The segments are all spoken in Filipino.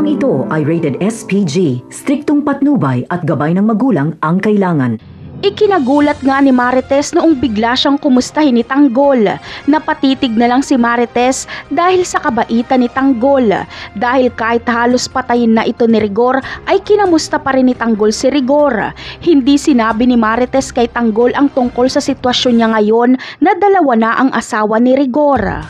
Programang ito ay rated SPG, striktong patnubay at gabay ng magulang ang kailangan. Ikinagulat nga ni Marites noong bigla siyang kumustahin ni Tanggol. Napatitig na lang si Marites dahil sa kabaitan ni Tanggol. Dahil kahit halos patayin na ito ni Rigor ay kinamusta pa rin ni Tanggol si Rigor. Hindi sinabi ni Marites kay Tanggol ang tungkol sa sitwasyon niya ngayon na dalawa na ang asawa ni Rigor.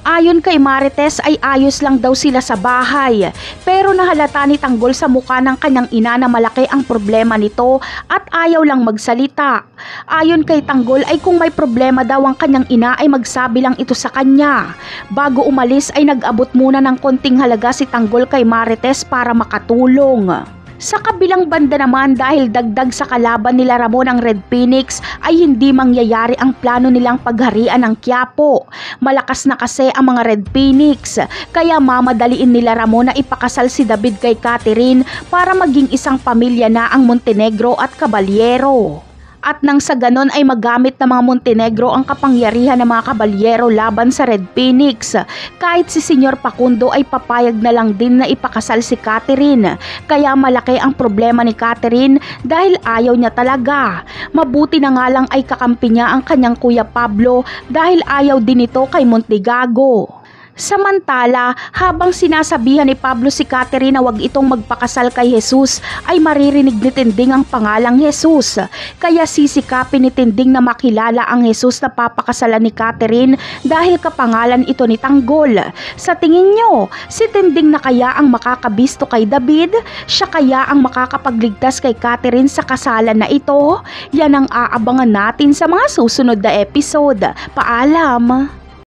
Ayon kay Marites ay ayos lang daw sila sa bahay, pero nahalata ni Tanggol sa mukha ng kanyang ina na malaki ang problema nito at ayaw lang magsalita. Ayon kay Tanggol ay kung may problema daw ang kanyang ina ay magsabi lang ito sa kanya. Bago umalis ay nag-abot muna ng konting halaga si Tanggol kay Marites para makatulong. Sa kabilang banda naman, dahil dagdag sa kalaban nila Ramon ang Red Phoenix ay hindi mangyayari ang plano nilang pagharian ng Quiapo. Malakas na kasi ang mga Red Phoenix, kaya mamadaliin nila Ramon na ipakasal si David kay Catherine para maging isang pamilya na ang Montenegro at Caballero. At nang sa ganon ay magamit ng mga Montenegro ang kapangyarihan ng mga Caballero laban sa Red Phoenix. Kahit si Senyor Facundo ay papayag na lang din na ipakasal si Catherine. Kaya malaki ang problema ni Catherine dahil ayaw niya talaga. Mabuti na nga lang ay kakampi niya ang kanyang kuya Pablo dahil ayaw din ito kay Montegago. Samantala, habang sinasabihan ni Pablo si Catherine na wag itong magpakasal kay Jesus, ay maririnig ni Tinding ang pangalang Jesus. Kaya sisikapin ni Tinding na makilala ang Jesus na papakasalan ni Catherine dahil kapangalan ito ni Tanggol. Sa tingin nyo, si Tinding na kaya ang makakabisto kay David? Siya kaya ang makakapagligtas kay Catherine sa kasalan na ito? Yan ang aabangan natin sa mga susunod na episode. Paalam!